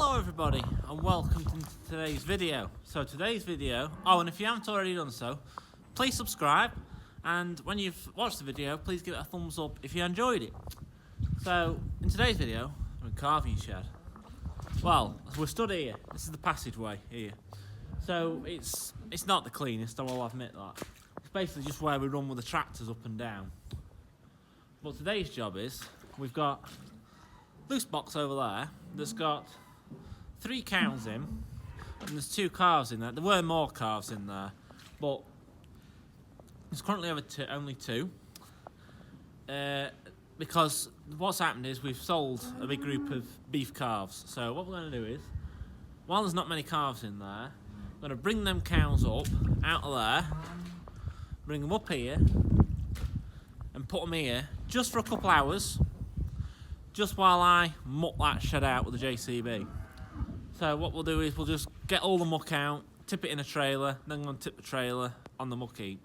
Hello everybody and welcome to today's video. So today's video, and if you haven't already done so, please subscribe, and when you've watched the video, please give it a thumbs up if you enjoyed it. So in today's video, I'm in a carving shed. Well, we're stood here. This is the passageway here. So it's not the cleanest, I will admit that. It's basically just where we run with the tractors up and down. But today's job is, we've got a loose box over there that's got 3 cows in, and there's 2 calves in there. There were more calves in there, but there's currently only 2. Because what's happened is we've sold a big group of beef calves. So what we're going to do is, while there's not many calves in there, we're going to bring them cows up out of there, bring them up here, and put them here just for a couple hours, just while I muck that shed out with the JCB. So what we'll do is we'll just get all the muck out, tip it in a trailer, then we'll tip the trailer on the muck heap,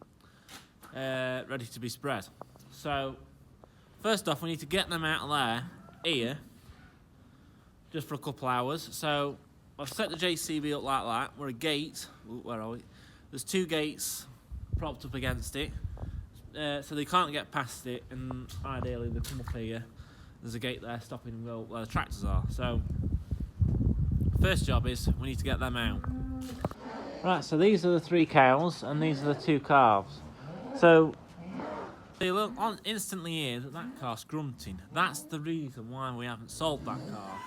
ready to be spread. So first off, we need to get them out of there, here, just for a couple hours. So I've set the JCB up like that. We're a gate. Ooh, where are we? There's 2 gates propped up against it, so they can't get past it, and ideally they come up here. There's a gate there stopping them go where the tractors are. So first job is we need to get them out. Right, so these are the 3 cows and these are the 2 calves. So you look on instantly here that calf's grunting. That's the reason why we haven't sold that calf.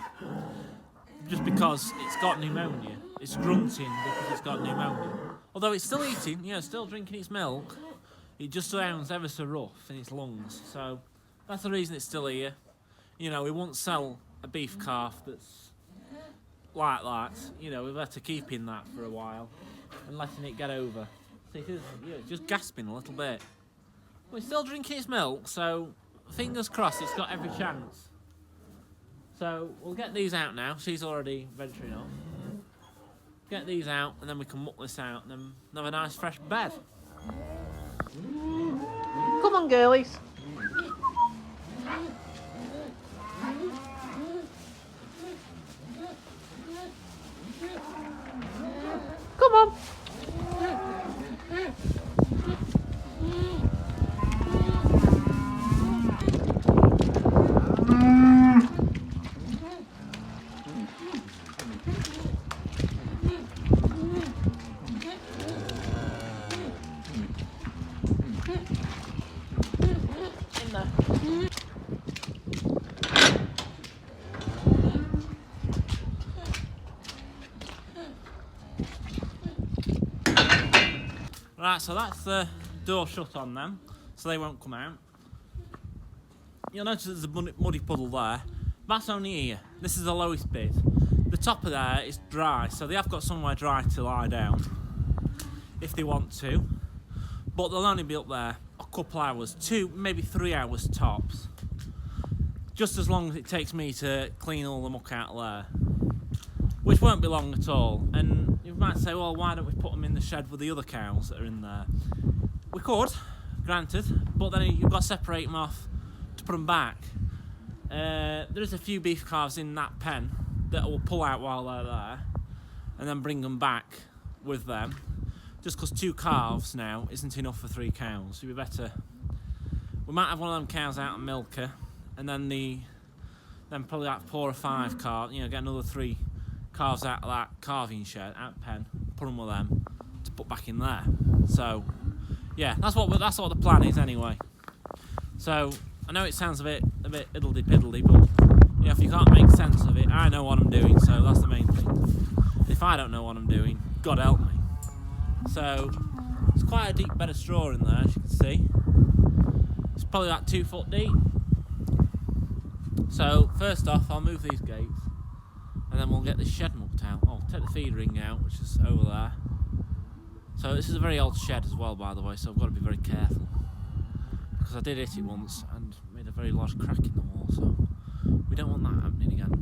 Just because it's got pneumonia. It's grunting because it's got pneumonia. Although it's still eating, still drinking its milk, it just sounds ever so rough in its lungs. So that's the reason it's still here. We won't sell a beef calf that's like that. We've had to keep in that for a while and letting it get over. See, it's just gasping a little bit. But it's still drinking its milk, so fingers crossed it's got every chance. So we'll get these out now. She's already venturing off. Get these out, and then we can muck this out and then have a nice fresh bed. Come on, girlies. Come on. In there. Right, so that's the door shut on them, so they won't come out. You'll notice there's a muddy puddle there. That's only here. This is the lowest bit. The top of there is dry, so they have got somewhere dry to lie down if they want to. But they'll only be up there a couple hours, 2, maybe 3 hours tops. Just as long as it takes me to clean all the muck out of there, which won't be long at all. And you might say, well, why don't we put them in the shed with the other cows that are in there? We could, granted, but then you've got to separate them off to put them back. There's a few beef calves in that pen that will pull out while they're there and then bring them back with them. Just because 2 calves now isn't enough for 3 cows. It'd be better. We might have one of them cows out and milk her, and then probably like 4 or 5 calves. Get another 3 calves out of that carving shed, out pen, put them with them to put back in there. So yeah, that's what the plan is anyway. So I know it sounds a bit iddledy piddly, but if you can't make sense of it, I know what I'm doing, so that's the main thing. If I don't know what I'm doing, God help me. So it's quite a deep bed of straw in there, as you can see. It's probably like 2 foot deep. So first off, I'll move these gates, and then we'll get this shed mucked out. I'll take the feed ring out, which is over there. So this is a very old shed as well, by the way, so I've got to be very careful. Because I did hit it once and made a very large crack in the wall, so we don't want that happening again.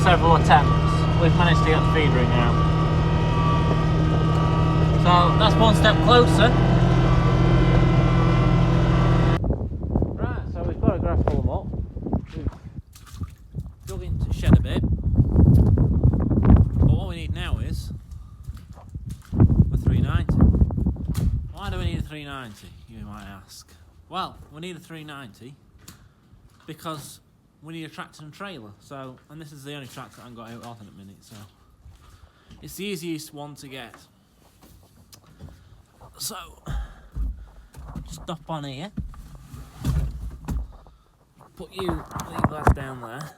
several attempts, we've managed to get the feed ring out. So that's one step closer. Right, so we've got a graph full them up. We've dug into the shed a bit. But what we need now is a 390. Why do we need a 390, you might ask? Well, we need a 390 because we need a tractor and trailer. So, and this is the only tractor I've got out of at the minute, so it's the easiest one to get. So, stop on here. Put you lads down there.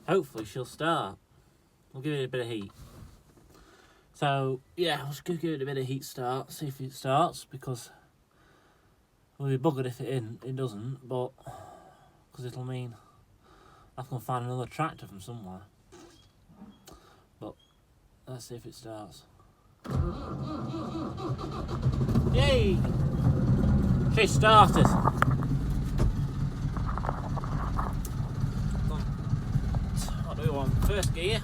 Hopefully she'll start. We'll give it a bit of heat. So, yeah, I'll just give it a bit of heat start, see if it starts, because we'll be buggered if it doesn't, but, because it'll mean I can find another tractor from somewhere. But, let's see if it starts. Yay! She started! What do we want? First gear.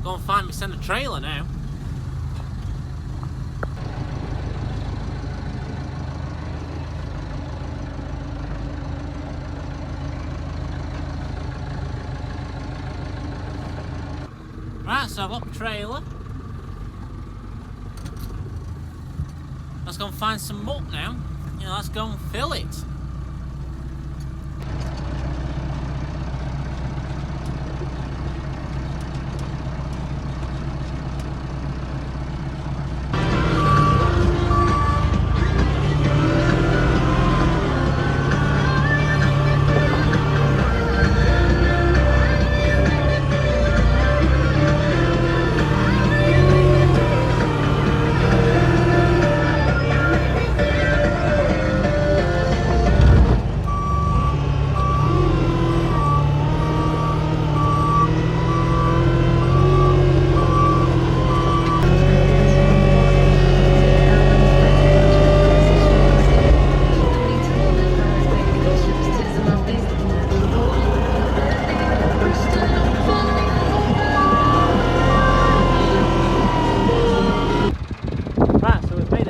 Go and find me, send a trailer now. Right, so I've got the trailer. Let's go and find some muck now. You know, let's go and fill it.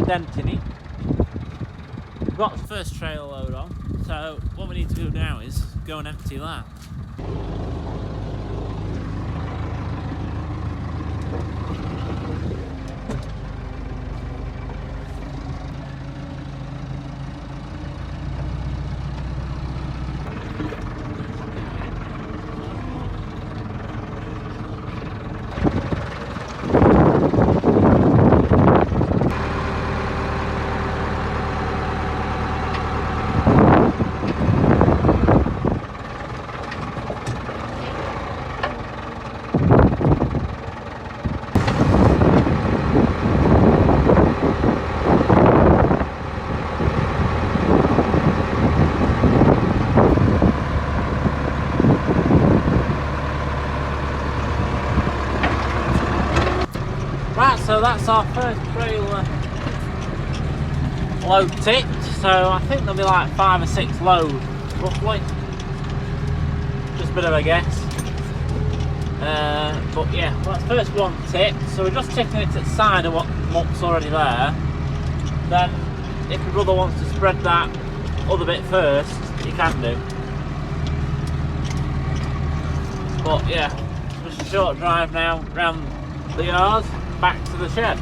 Dent in it. We've got the first trailer load on, so what we need to do now is go and empty that. Right, so that's our first trailer load tipped, so I think there'll be like 5 or 6 loads, roughly. Just a bit of a guess. But yeah, well, that's first one tipped, so we're just tipping it at the side of what muck's already there. Then, if your brother wants to spread that other bit first, he can do. But yeah, just a short drive now round the yard, back to the shed.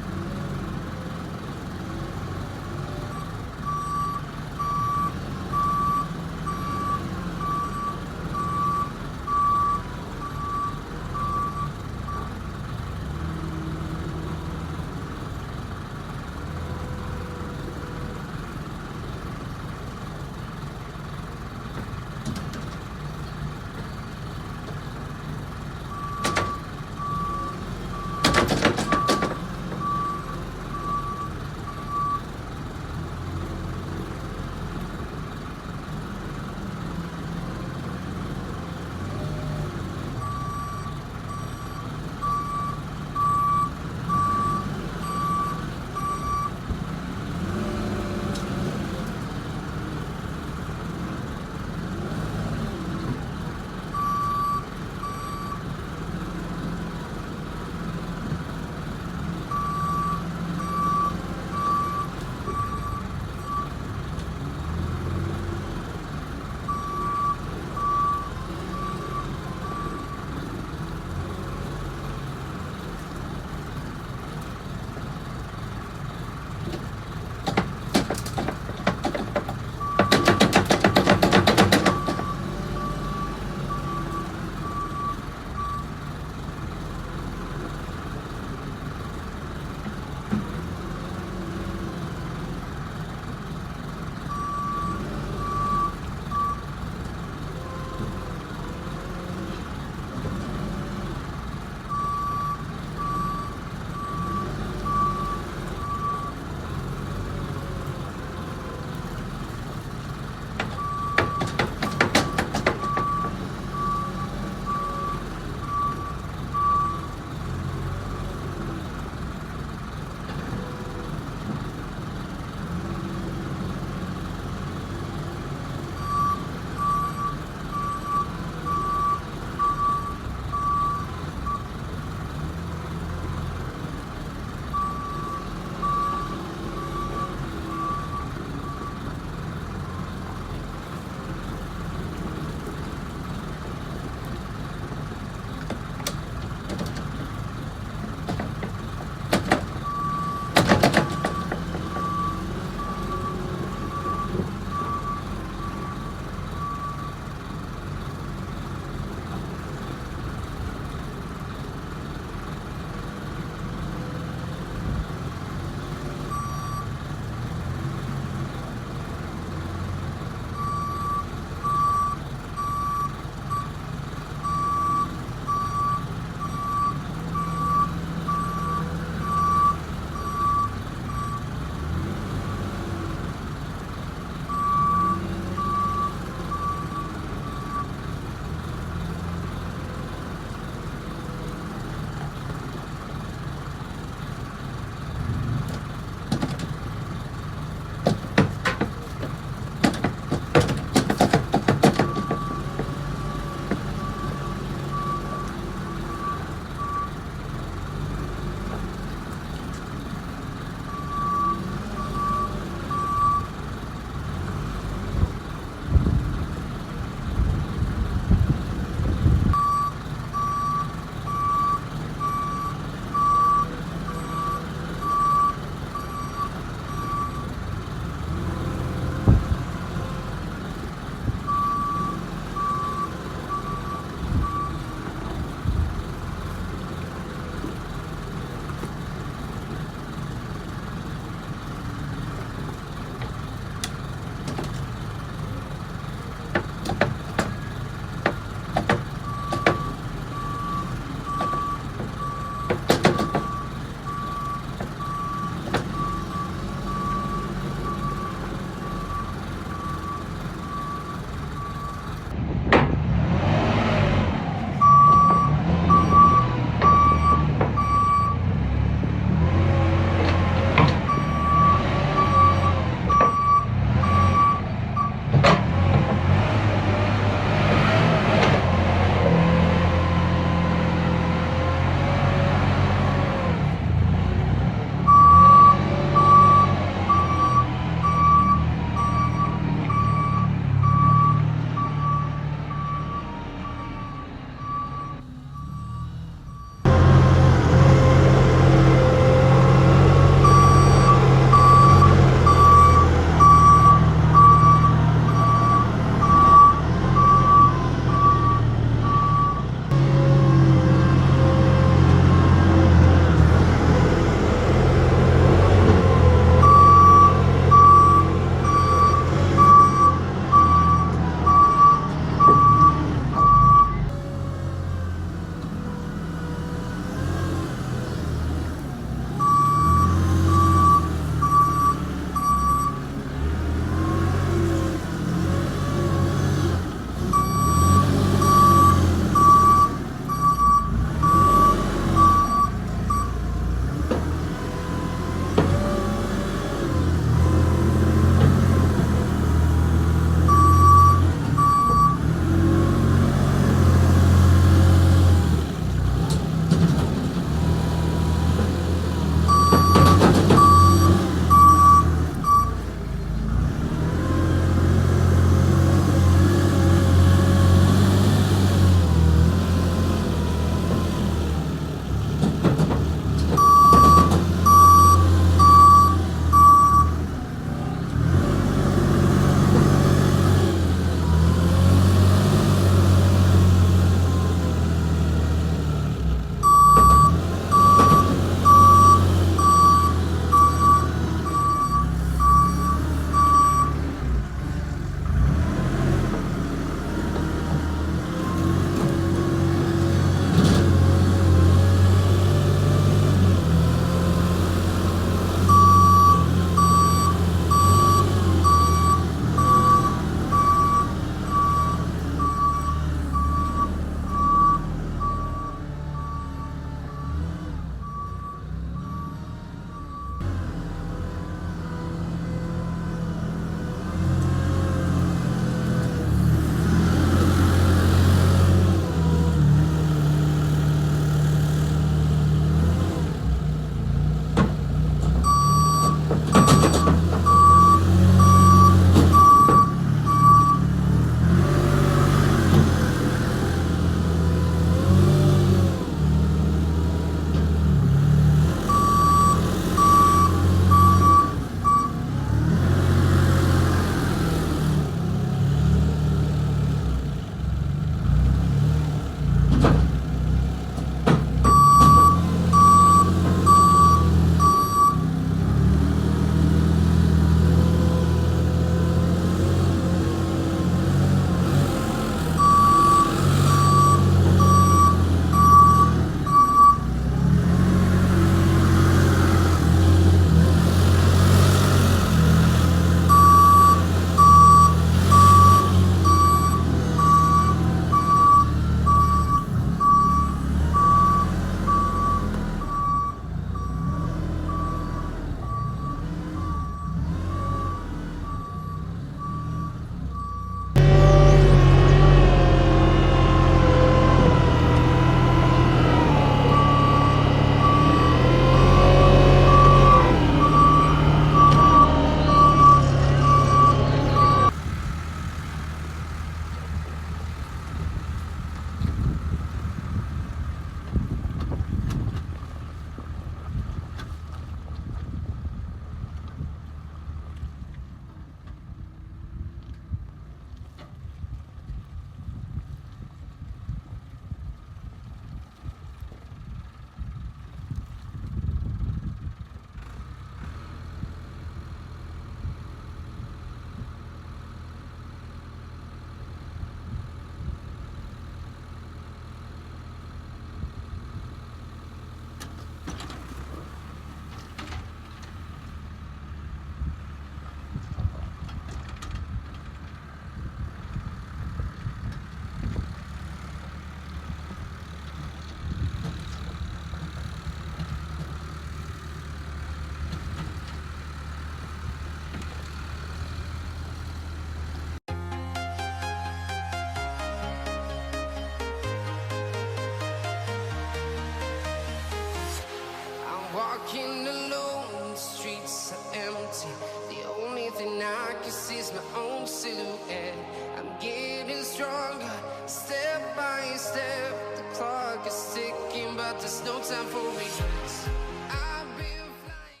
silhouette. I'm getting stronger, step by step. The clock is ticking, but there's no time for regrets. I've been flying.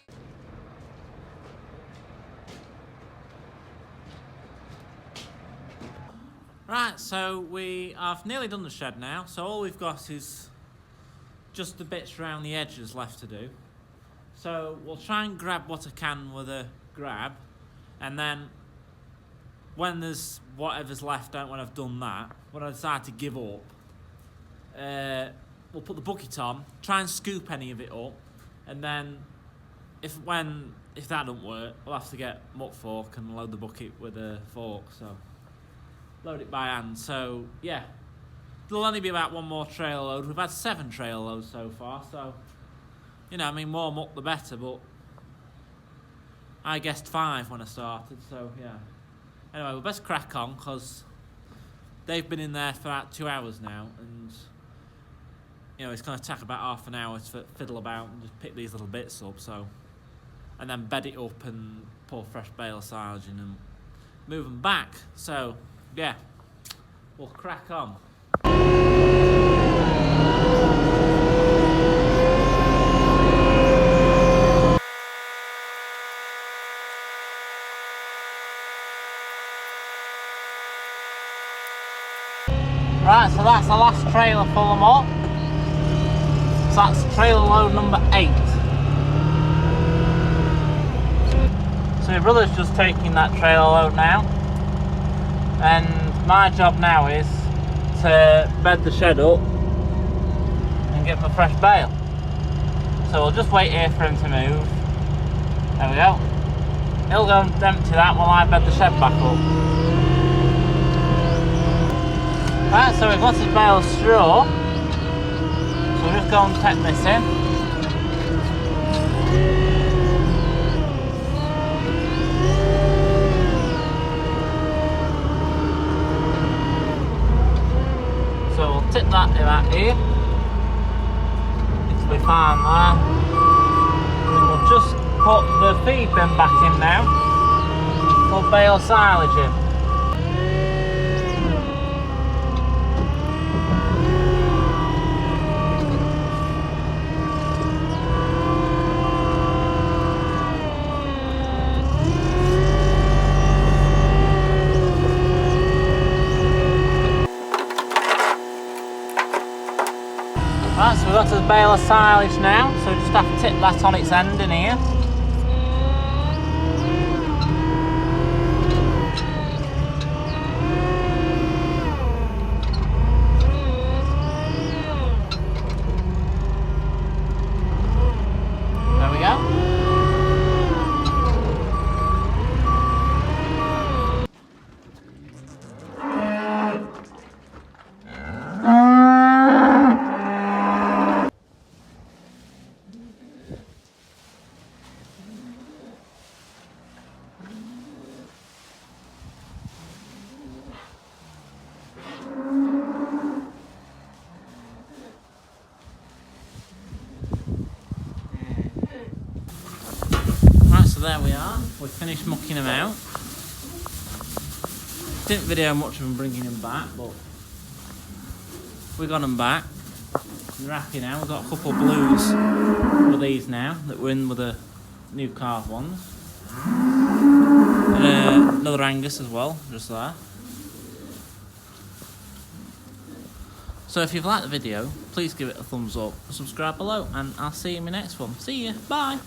Right, so we have nearly done the shed now, so all we've got is just the bits around the edges left to do. So we'll try and grab what I can with a grab, and then when there's whatever's left out when I've done that, when I decide to give up, we'll put the bucket on, try and scoop any of it up, and then if that don't work, we'll have to get muck fork and load the bucket with a fork. So load it by hand. So yeah, there'll only be about one more trailer load. We've had 7 trailer loads so far, so you know, I mean, more muck the better, but I guessed 5 when I started, so yeah. Anyway, we'll best crack on, because they've been in there for about 2 hours now, and you know, it's going to take about half an hour to fiddle about and just pick these little bits up, so, and then bed it up and pour fresh bale of silage in and move them back. So yeah, we'll crack on. Right, so that's the last trailer full of up. So that's trailer load number 8. So my brother's just taking that trailer load now. And my job now is to bed the shed up and get my fresh bale. So we'll just wait here for him to move. There we go. He'll go and empty that while I bed the shed back up. Right, so we've got his bale of straw, so we'll just go and take this in. So we'll tip that in out here, it'll be fine there. And then we'll just put the feed bin back in now, put bale silage in. Right, so we've got this bale of silage now, so we just have to tip that on its end in here. There we go. There we are, we finished mucking them out. Didn't video much of them bringing them back, but we got them back. We're happy now. We've got a couple of blues with these now that we're in with the new calf ones. And another Angus as well, just there. So if you've liked the video, please give it a thumbs up, subscribe below, and I'll see you in my next one. See ya, bye!